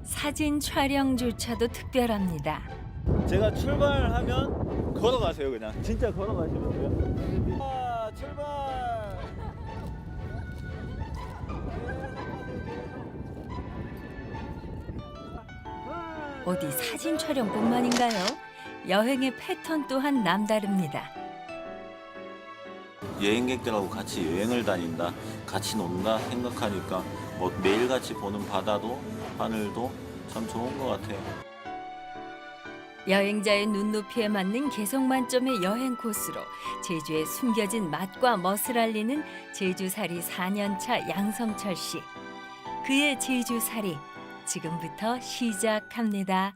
사진 촬영조차도 특별합니다. 제가 출발하면 걸어가세요. 그냥 진짜 걸어가시면 돼요. 아, 출발. 어디 사진 촬영뿐만인가요? 여행의 패턴 또한 남다릅니다. 여행객들하고 같이 여행을 다닌다, 같이 논다 생각하니까 뭐 매일같이 보는 바다도 하늘도 참 좋은 것 같아요. 여행자의 눈높이에 맞는 개성 만점의 여행 코스로 제주의 숨겨진 맛과 멋을 알리는 제주살이 4년차 양성철 씨. 그의 제주살이 지금부터 시작합니다.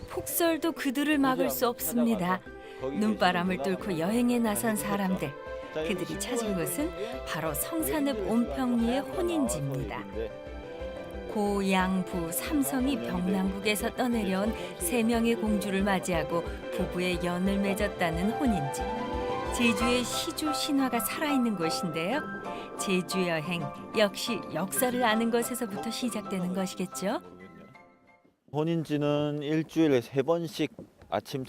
폭설도 그들을 막을 수 없습니다. 눈바람을 뚫고 여행에 나선 사람들. 그들이 찾은 곳은 바로 성산읍 온평리의 혼인지입니다. 고, 양, 부, 삼성이 병남국에서 떠내려온 세 명의 공주를 맞이하고 부부의 연을 맺었다는 혼인지. 제주의 시주 신화가 살아있는 곳인데요. 제주 여행 역시 역사를 아는 것에서부터 시작되는 것이겠죠. 혼인지는 일주일에 3번씩 아침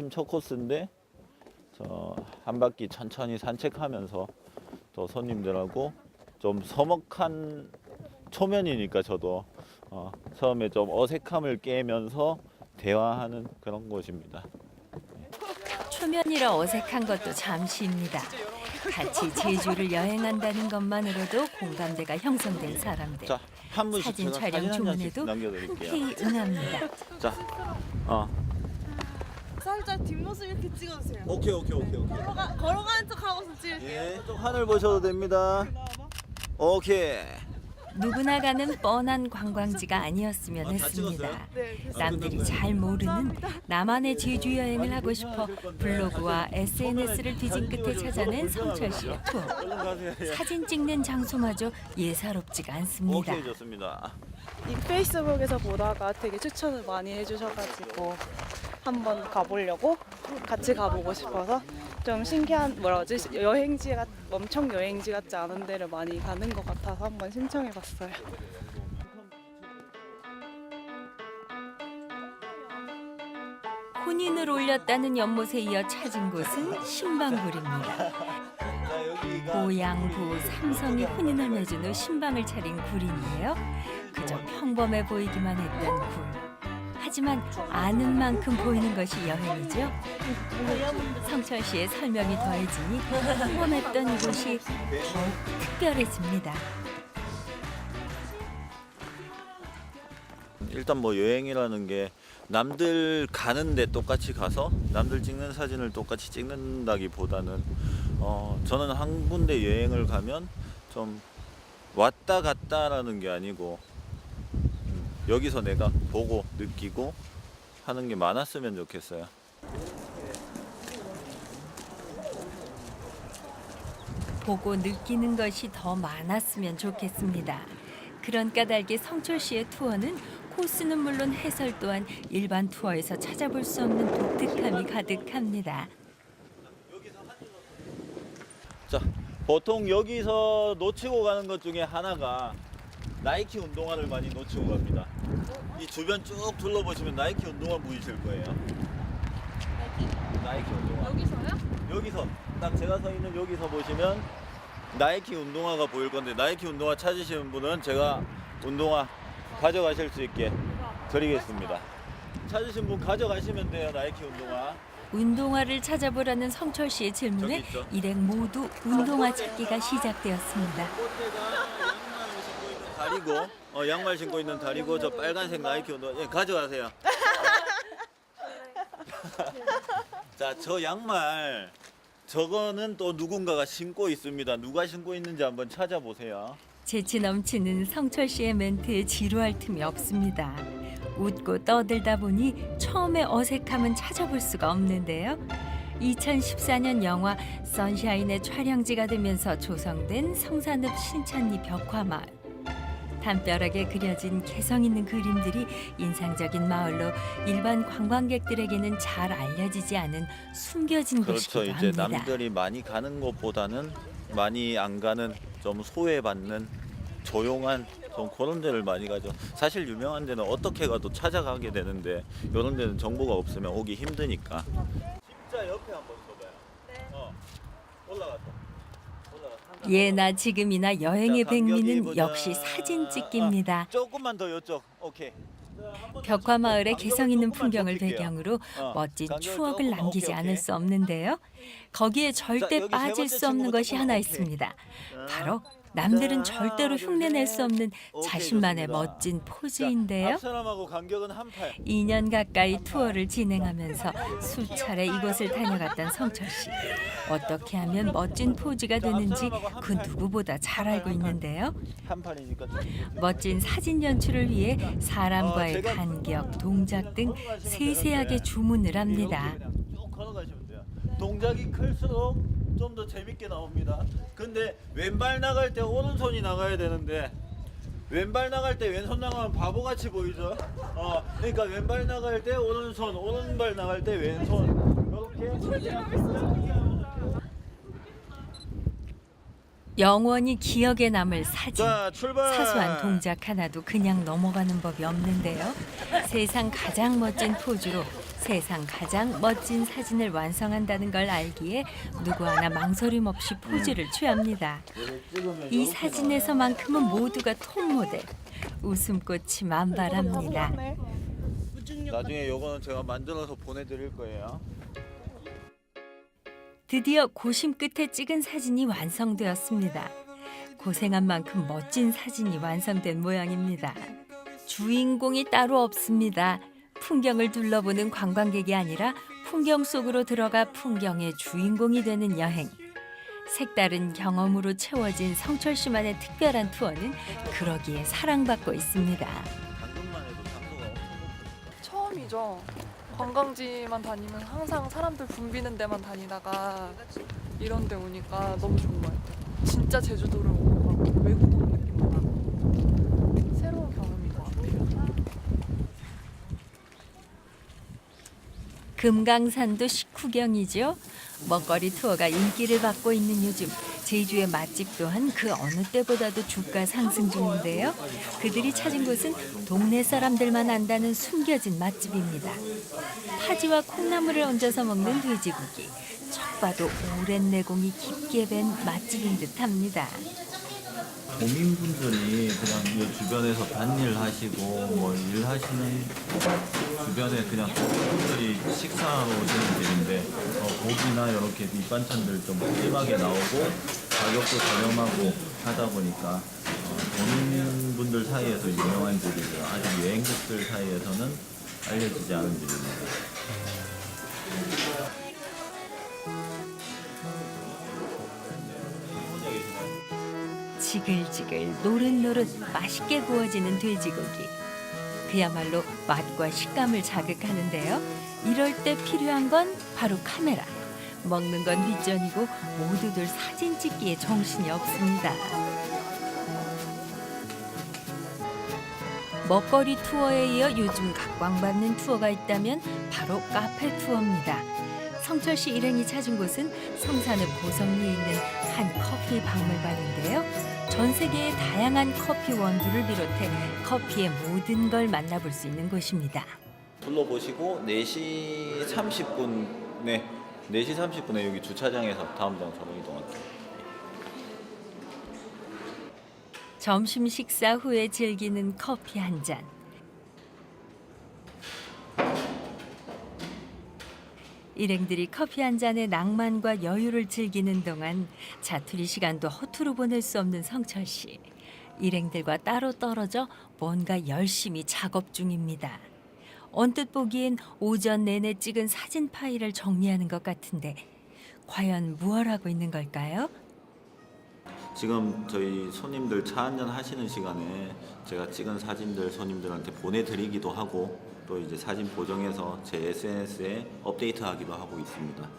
첫 코스인데 한 바퀴 천천히 산책하면서 또 손님들하고 좀 서먹한 초면이니까 저도 처음에 좀 어색함을 깨면서 대화하는 그런 곳입니다. 초면이라 어색한 것도 잠시입니다. 같이 제주를 여행한다는 것만으로도 공감대가 형성된 사람들. 자, 한 분씩 사진 제가 촬영 사진 한 장씩 주문에도 남겨드릴게요. 흔쾌히 응합니다. 자, 살짝 뒷모습 이렇게 찍어주세요. 오케이. 걸어가는 척 하고서 찍을게요. 예, 좀 하늘 보셔도 됩니다. 오케이. 누구나 가는 뻔한 관광지가 아니었으면 다 했습니다. 찍었어요? 네, 됐어요. 남들이 잘 모르는 나만의 제주 여행을 하고 싶어 블로그와 SNS를 뒤진 끝에 찾아낸 성철 씨의 투어. 얼른 가세요. 예. 사진 찍는 장소마저 예사롭지가 않습니다. 오케이, 좋습니다. 이 페이스북에서 보다가 되게 추천을 많이 해주셔가지고 한번 가보려고 같이 가보고 싶어서 좀 신기한 여행지 엄청 여행지 같지 않은 데를 많이 가는 것 같아서 한번 신청해봤어요. 혼인을 올렸다는 연못에 이어 찾은 곳은 신방굴입니다. 고양부 삼성이 혼인을 맺은 후 신방을 차린 굴인데요. 그저 평범해 보이기만 했던 굴. 하지만 아는 만큼 보이는 것이 여행이죠. 성철 씨의 설명이 더해지니 평범했던 이곳이 더욱 특별해집니다. 일단 뭐 여행이라는 게 남들 가는데 똑같이 가서 남들 찍는 사진을 똑같이 찍는다기보다는 저는 한 군데 여행을 가면 좀 왔다 갔다라는 게 아니고 여기서 내가 보고 느끼고 하는 게 많았으면 좋겠어요. 보고 느끼는 것이 더 많았으면 좋겠습니다. 그런 까닭에 성철 씨의 투어는 코스는 물론 해설 또한 일반 투어에서 찾아볼 수 없는 독특함이 가득합니다. 자, 보통 여기서 놓치고 가는 것 중에 하나가 나이키 운동화를 많이 놓치고 갑니다. 이 주변 쭉 둘러보시면 나이키 운동화 보이실 거예요. 나이키 운동화. 여기서요? 여기서 딱 제가 서 있는 여기서 보시면 나이키 운동화가 보일 건데 나이키 운동화 찾으시는 분은 제가 운동화 가져가실 수 있게 드리겠습니다. 찾으신 분 가져가시면 돼요. 나이키 운동화. 운동화를 찾아보라는 성철 씨의 질문에 저기 있죠. 일행 모두 운동화 찾기가 시작되었습니다. 다리고 양말 신고 있는 다리고 저 빨간색 나이키 운동화 가져가세요. 자, 저 양말 저거는 또 누군가가 신고 있습니다. 누가 신고 있는지 한번 찾아보세요. 재치 넘치는 성철 씨의 멘트에 지루할 틈이 없습니다. 웃고 떠들다 보니 처음에 어색함은 찾아볼 수가 없는데요. 2014년 영화 선샤인의 촬영지가 되면서 조성된 성산읍 신천리 벽화마을. 담벼락에 그려진 개성 있는 그림들이 인상적인 마을로 일반 관광객들에게는 잘 알려지지 않은 숨겨진 그렇죠. 곳이기도 이제 합니다. 남들이 많이 가는 곳보다는 많이 안 가는 좀 소외받는 조용한 좀 그런 데를 많이 가죠. 사실 유명한 데는 어떻게 가도 찾아가게 되는데 이런 데는 정보가 없으면 오기 힘드니까. 진짜 옆에 한번 서봐요. 네. 올라갔다. 예나 지금이나 여행의 자, 간격이 백미는 보자. 역시 사진 찍기입니다. 조금만 더 이쪽. 오케이. 벽화 마을의 간격을 개성 있는 조금만 풍경을 더 줄게요. 배경으로 멋진 간격을 추억을 조금만, 남기지 오케이, 않을 오케이. 수 없는데요. 거기에 절대 여기 세 빠질 번째 수 없는 친구부터 것이 하나 오케이. 있습니다. 자, 바로 남들은 자, 절대로 하나, 둘, 흉내낼 셋. 수 없는 오케이, 자신만의 좋습니다. 멋진 자, 포즈인데요. 앞 사람하고 간격은 한 팔. 2년 가까이 투어를 진행하면서 수차례 이곳을 다녀갔던 성철 씨. 어떻게 하면 멋진 포즈가 되는지 그 누구보다 잘 알고 있는데요. 한 팔이니까 좀 멋진 사진 연출을 위해 사람과의 제가- 간격, 동작 등 세세하게 주문을 합니다. 이렇게 그냥 쭉 걸어가시면 돼요. 동작이 클수록 좀 더 재밌게 나옵니다. 근데 왼발 나갈 때 오른손이 나가야 되는데 왼발 나갈 때 왼손 나가면 바보같이 보이죠? 그러니까 왼발 나갈 때 오른손, 오른발 나갈 때 왼손 이렇게 영원히 기억에 남을 사진. 자 출발. 사소한 동작 하나도 그냥 넘어가는 법이 없는데요. 세상 가장 멋진 포즈로 세상 가장 멋진 사진을 완성한다는 걸 알기에 누구 하나 망설임 없이 포즈를 취합니다. 이 사진에서만큼은 모두가 톱 모델. 웃음꽃이 만발합니다. 나중에 요거는 제가 만들어서 보내드릴 거예요. 드디어 고심 끝에 찍은 사진이 완성되었습니다. 고생한 만큼 멋진 사진이 완성된 모양입니다. 주인공이 따로 없습니다. 풍경을 둘러보는 관광객이 아니라 풍경 속으로 들어가 풍경의 주인공이 되는 여행. 색다른 경험으로 채워진 성철 씨만의 특별한 투어는 그러기에 사랑받고 있습니다. 당근만 해도 장소가 엄청 높아요. 처음이죠. 관광지만 다니면 항상 사람들 붐비는 데만 다니다가 이런 데 오니까 너무 좋은 것 같아요. 진짜 제주도를 오고 막 외국 온 느낌도 나고 새로운 경험인 것 같아요. 금강산도 식후경이죠. 먹거리 투어가 인기를 받고 있는 요즘 제주의 맛집 또한 그 어느 때보다도 주가 상승 중인데요. 그들이 찾은 곳은 동네 사람들만 안다는 숨겨진 맛집입니다. 파지와 콩나물을 얹어서 먹는 돼지고기. 척 봐도 오랜 내공이 깊게 밴 맛집인 듯합니다. 도민분들이 그냥 이 주변에서 밭일 하시고 뭐 일하시는 주변에 그냥 도민분들이 식사하러 오시는 집인데 고기나 이렇게 밑반찬들 좀 푸짐하게 나오고 가격도 저렴하고 하다 보니까 도민분들 사이에서 유명한 집이고요. 아직 여행객들 사이에서는 알려지지 않은 집입니다. 지글지글 노릇노릇 맛있게 구워지는 돼지고기. 그야말로 맛과 식감을 자극하는데요. 이럴 때 필요한 건 바로 카메라. 먹는 건 뒷전이고 모두들 사진 찍기에 정신이 없습니다. 먹거리 투어에 이어 요즘 각광받는 투어가 있다면 바로 카페 투어입니다. 성철 씨 일행이 찾은 곳은 성산읍 고성리에 있는 한 커피 박물관인데요. 전 세계의 다양한 커피 원두를 비롯해 커피의 모든 걸 만나볼 수 있는 곳입니다. 둘러보시고 4시 30분에 4시 30분에 여기 주차장에서 다음 장소로 이동할게요. 점심 식사 후에 즐기는 커피 한 잔. 일행들이 커피 한 잔의 낭만과 여유를 즐기는 동안 자투리 시간도 허투루 보낼 수 없는 성철 씨. 일행들과 따로 떨어져 뭔가 열심히 작업 중입니다. 언뜻 보기엔 오전 내내 찍은 사진 파일을 정리하는 것 같은데 과연 무얼 하고 있는 걸까요? 지금 저희 손님들 차 한잔 하시는 시간에 제가 찍은 사진들 손님들한테 보내드리기도 하고 또 이제 사진 보정해서 제 SNS에 업데이트하기도 하고 있습니다.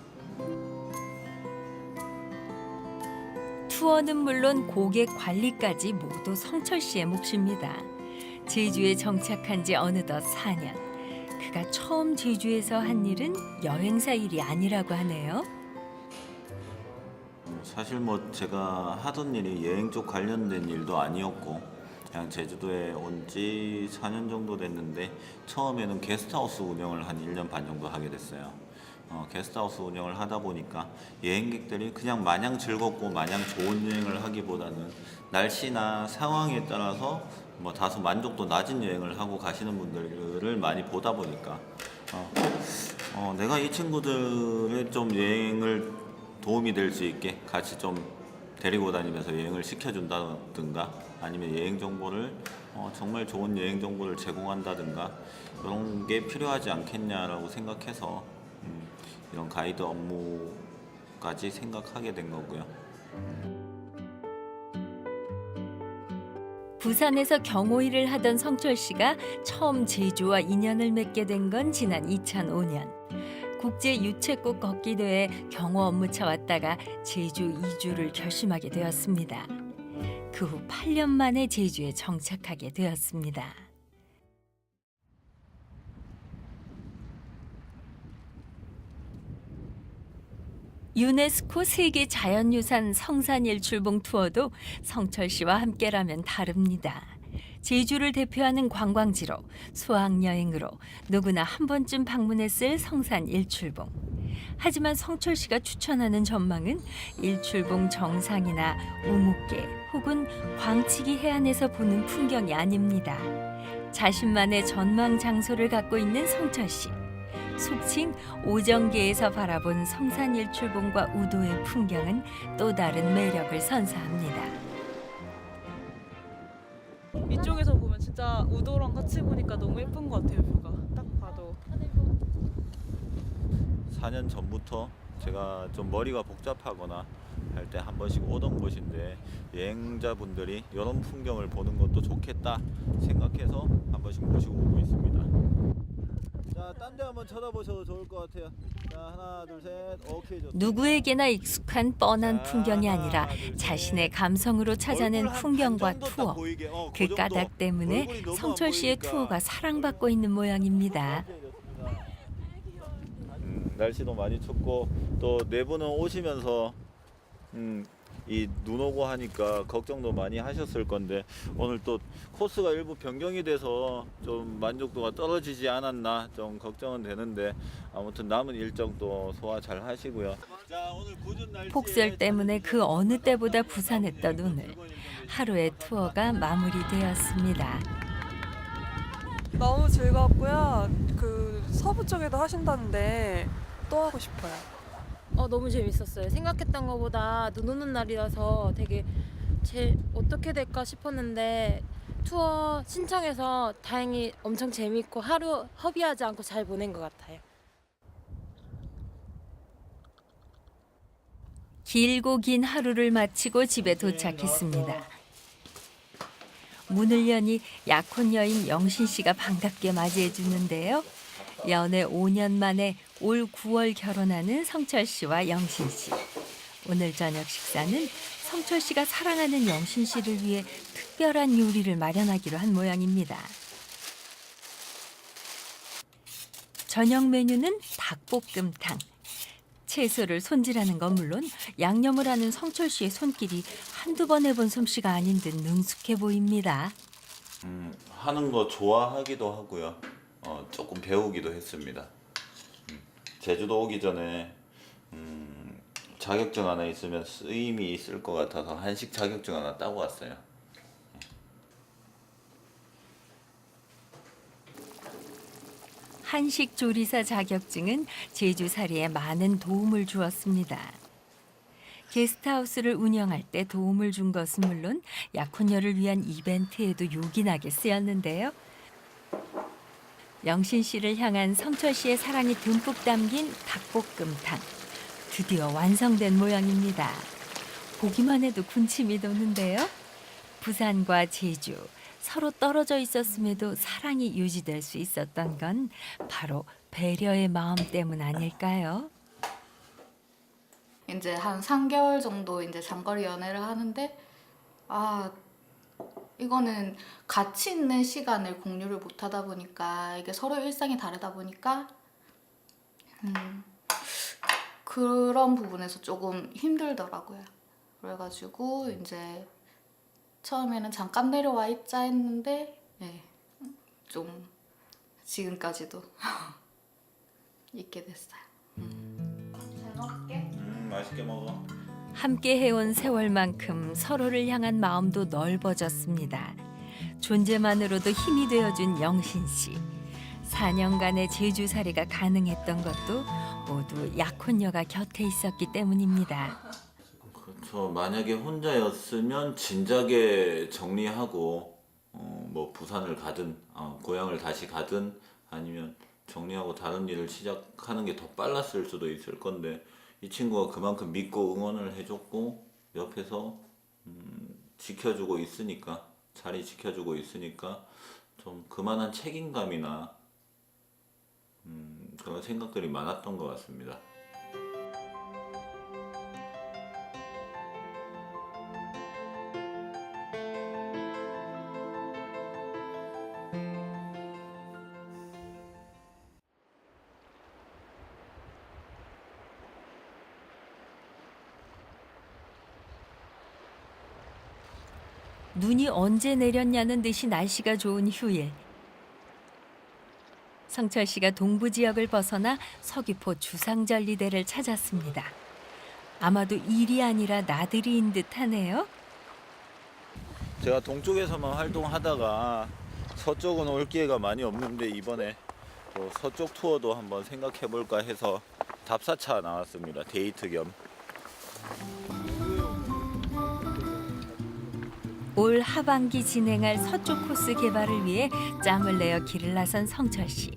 투어는 물론 고객 관리까지 모두 성철 씨의 몫입니다. 제주에 정착한 지 어느덧 4년. 그가 처음 제주에서 한 일은 여행사 일이 아니라고 하네요. 사실 뭐 제가 하던 일이 여행 쪽 관련된 일도 아니었고 그냥 제주도에 온 지 4년 정도 됐는데 처음에는 게스트하우스 운영을 한 1년 반 정도 하게 됐어요. 게스트하우스 운영을 하다 보니까 여행객들이 그냥 마냥 즐겁고 마냥 좋은 여행을 하기보다는 날씨나 상황에 따라서 뭐 다소 만족도 낮은 여행을 하고 가시는 분들을 많이 보다 보니까 내가 이 친구들의 좀 여행을 도움이 될 수 있게 같이 좀 데리고 다니면서 여행을 시켜준다든가 아니면 여행 정보를 정말 좋은 여행 정보를 제공한다든가 이런 게 필요하지 않겠냐라고 생각해서 이런 가이드 업무까지 생각하게 된 거고요. 부산에서 경호 일을 하던 성철 씨가 처음 제주와 인연을 맺게 된 건 지난 2005년. 국제 유채꽃 걷기 대회 경호 업무차 왔다가 제주 이주를 결심하게 되었습니다. 그 후 8년 만에 제주에 정착하게 되었습니다. 유네스코 세계 자연유산 성산일출봉 투어도 성철 씨와 함께라면 다릅니다. 제주를 대표하는 관광지로 수학여행으로 누구나 한 번쯤 방문했을 성산일출봉. 하지만 성철 씨가 추천하는 전망은 일출봉 정상이나 우묵계 혹은 광치기 해안에서 보는 풍경이 아닙니다. 자신만의 전망 장소를 갖고 있는 성철 씨. 속칭 오정계에서 바라본 성산일출봉과 우도의 풍경은 또 다른 매력을 선사합니다. 이쪽에서 보면 진짜 우도랑 같이 보니까 너무 예쁜 것 같아요, 뷰가. 딱 봐도. 4년 전부터 제가 좀 머리가 복잡하거나 할 때 한 번씩 오던 곳인데 여행자분들이 이런 풍경을 보는 것도 좋겠다 생각해서 한 번씩 모시고 오고 있습니다. 자, 딴 데 한번 쳐다보셔도 좋을 것 같아요. 자, 하나, 둘, 셋. 오케이, 좋습니다. 누구에게나 익숙한 뻔한 풍경이 아니라 자신의 감성으로 찾아낸 얼굴 한 풍경과 반 정도 딱 투어. 보이게, 그 정도. 까닭 때문에 얼굴이 너무 성철 안 씨의 보이니까. 투어가 사랑받고 있는 모양입니다. 오케이, 좋습니다. 날씨도 많이 춥고 또 내부는 오시면서 이 눈 오고 하니까 걱정도 많이 하셨을 건데 오늘 또 코스가 일부 변경이 돼서 좀 만족도가 떨어지지 않았나 좀 걱정은 되는데 아무튼 남은 일정도 소화 잘 하시고요. 자, 오늘 궂은 날씨에 폭설 때문에 그 어느 때보다 부산했던 오늘. 하루의 투어가 마무리되었습니다. 너무 즐거웠고요. 그 서부 쪽에도 하신다는데 또 하고 싶어요. 너무 재밌었어요. 생각했던 것보다 눈 오는 날이라서 되게 어떻게 될까 싶었는데 투어 신청해서 다행히 엄청 재밌고 하루 허비하지 않고 잘 보낸 것 같아요. 길고 긴 하루를 마치고 집에 도착했습니다. 문을 여니 약혼 여인 영신 씨가 반갑게 맞이해 주는데요. 연애 5년 만에 올 9월 결혼하는 성철 씨와 영신 씨. 오늘 저녁 식사는 성철 씨가 사랑하는 영신 씨를 위해 특별한 요리를 마련하기로 한 모양입니다. 저녁 메뉴는 닭볶음탕. 채소를 손질하는 건 물론 양념을 하는 성철 씨의 손길이 한두 번 해본 솜씨가 아닌 듯 능숙해 보입니다. 하는 거 좋아하기도 하고요. 조금 배우기도 했습니다. 제주도 오기 전에 자격증 하나 있으면 쓰임이 있을 것 같아서 한식 자격증 하나 따고 왔어요. 한식 조리사 자격증은 제주살이에 많은 도움을 주었습니다. 게스트하우스를 운영할 때 도움을 준 것은 물론 약혼녀를 위한 이벤트에도 요긴하게 쓰였는데요. 영신 씨를 향한 성철 씨의 사랑이 듬뿍 담긴 닭볶음탕. 드디어 완성된 모양입니다. 보기만 해도 군침이 도는데요. 부산과 제주, 서로 떨어져 있었음에도 사랑이 유지될 수 있었던 건 바로 배려의 마음 때문 아닐까요? 이제 한 3개월 정도 이제 장거리 연애를 하는데 이거는 같이 있는 시간을 공유를 못 하다 보니까 이게 서로 일상이 다르다 보니까 그런 부분에서 조금 힘들더라고요. 그래가지고 이제 처음에는 잠깐 내려와 있자 했는데 좀 지금까지도 있게 됐어요. 잘 먹을게. 맛있게 먹어. 함께 해온 세월만큼 서로를 향한 마음도 넓어졌습니다. 존재만으로도 힘이 되어준 영신 씨. 4년간의 제주살이가 가능했던 것도 모두 약혼녀가 곁에 있었기 때문입니다. 그렇죠. 만약에 혼자였으면 진작에 정리하고 뭐 부산을 가든 고향을 다시 가든 아니면 정리하고 다른 일을 시작하는 게 더 빨랐을 수도 있을 건데 이 친구가 그만큼 믿고 응원을 해줬고 옆에서 지켜주고 있으니까 자리 지켜주고 있으니까 좀 그만한 책임감이나 그런 생각들이 많았던 것 같습니다. 눈이 언제 내렸냐는 듯이 날씨가 좋은 휴일. 성철 씨가 동부 지역을 벗어나 서귀포 주상절리대를 찾았습니다. 아마도 일이 아니라 나들이인 듯하네요. 제가 동쪽에서만 활동하다가 서쪽은 올 기회가 많이 없는데 이번에 또 서쪽 투어도 한번 생각해 볼까 해서 답사차 나왔습니다. 데이트 겸. 올 하반기 진행할 서쪽 코스 개발을 위해 짬을 내어 길을 나선 성철 씨.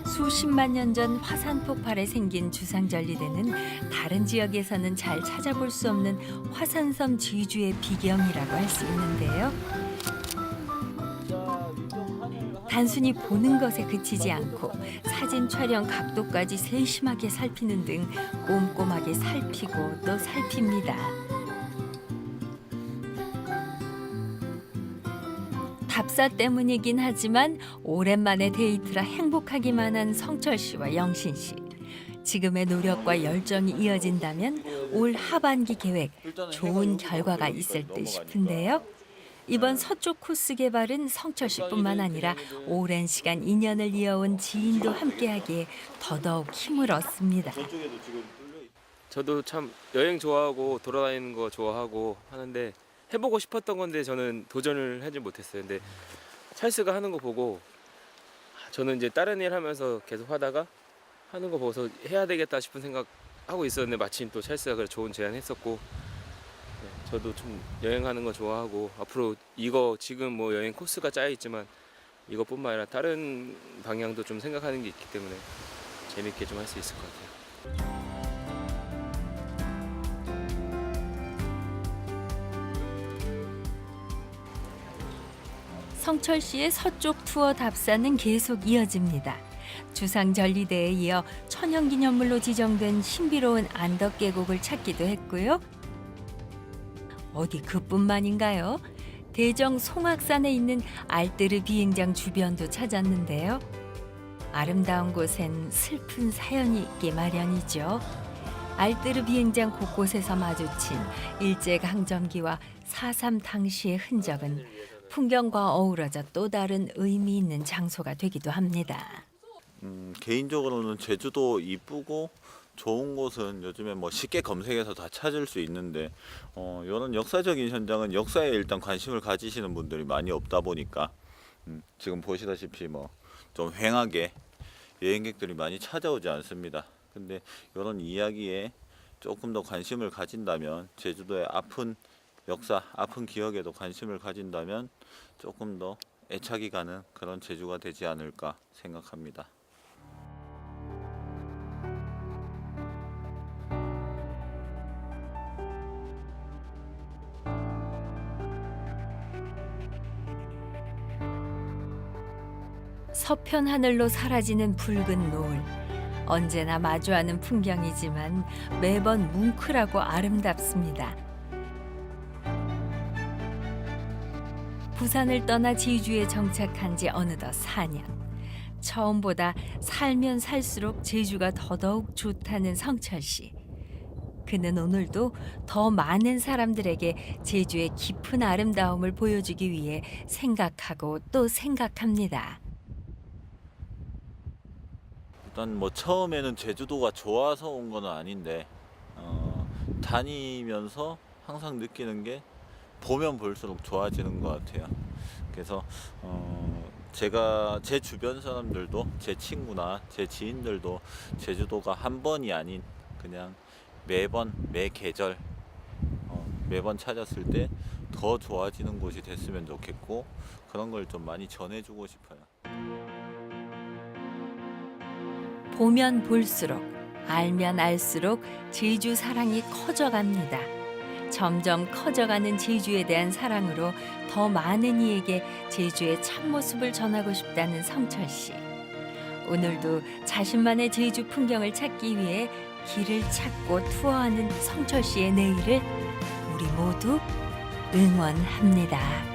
수십만 년 전 화산 폭발에 생긴 주상절리대는 다른 지역에서는 잘 찾아볼 수 없는 화산섬 지주의 비경이라고 할 수 있는데요. 단순히 보는 것에 그치지 않고 사진 촬영 각도까지 세심하게 살피는 등 꼼꼼하게 살피고 또 살핍니다. 답사 때문이긴 하지만 오랜만에 데이트라 행복하기만 한 성철 씨와 영신 씨. 지금의 노력과 열정이 이어진다면 올 하반기 계획 좋은 결과가 있을 듯 싶은데요. 이번 서쪽 코스 개발은 성철 씨뿐만 아니라 오랜 시간 인연을 이어온 지인도 함께하기에 더더욱 힘을 얻습니다. 저도 참 여행 좋아하고 돌아다니는 거 좋아하고 하는데 해보고 싶었던 건데 저는 도전을 하지 못했어요. 근데 찰스가 하는 거 보고 저는 이제 다른 일 하면서 계속 하다가 하는 거 보고서 해야 되겠다 싶은 생각하고 있었는데 마침 또 찰스가 그래 좋은 제안했었고 저도 좀 여행하는 거 좋아하고 앞으로 이거 지금 뭐 여행 코스가 짜여 있지만 이것뿐만 아니라 다른 방향도 좀 생각하는 게 있기 때문에 재밌게 좀 할 수 있을 것 같아요. 성철 씨의 서쪽 투어 답사는 계속 이어집니다. 주상절리대에 이어 천연기념물로 지정된 신비로운 안덕 계곡을 찾기도 했고요. 어디 그뿐만인가요? 대정 송악산에 있는 알뜨르 비행장 주변도 찾았는데요. 아름다운 곳엔 슬픈 사연이 있기 마련이죠. 알뜨르 비행장 곳곳에서 마주친 일제강점기와 4.3 당시의 흔적은 풍경과 어우러져 또 다른 의미 있는 장소가 되기도 합니다. 개인적으로는 제주도 이쁘고 좋은 곳은 요즘에 뭐 쉽게 검색해서 다 찾을 수 있는데 이런 역사적인 현장은 역사에 일단 관심을 가지시는 분들이 많이 없다 보니까 지금 보시다시피 뭐 좀 휑하게 여행객들이 많이 찾아오지 않습니다. 근데 이런 이야기에 조금 더 관심을 가진다면 제주도의 아픈 역사, 아픈 기억에도 관심을 가진다면 조금 더 애착이 가는 그런 제주가 되지 않을까 생각합니다. 서편 하늘로 사라지는 붉은 노을. 언제나 마주하는 풍경이지만 매번 뭉클하고 아름답습니다. 부산을 떠나 제주에 정착한 지 어느덧 4년. 처음보다 살면 살수록 제주가 더더욱 좋다는 성철 씨. 그는 오늘도 더 많은 사람들에게 제주의 깊은 아름다움을 보여주기 위해 생각하고 또 생각합니다. 일단 뭐 처음에는 제주도가 좋아서 온 건 아닌데 다니면서 항상 느끼는 게 보면 볼수록 좋아지는 것 같아요. 그래서 제가 제 주변 사람들도 제 친구나 제 지인들도 제주도가 한 번이 아닌 그냥 매번 매 계절 매번 찾았을 때 더 좋아지는 곳이 됐으면 좋겠고 그런 걸 좀 많이 전해주고 싶어요. 보면 볼수록, 알면 알수록 제주 사랑이 커져갑니다. 점점 커져가는 제주에 대한 사랑으로 더 많은 이에게 제주의 참모습을 전하고 싶다는 성철 씨. 오늘도 자신만의 제주 풍경을 찾기 위해 길을 찾고 투어하는 성철 씨의 내일을 우리 모두 응원합니다.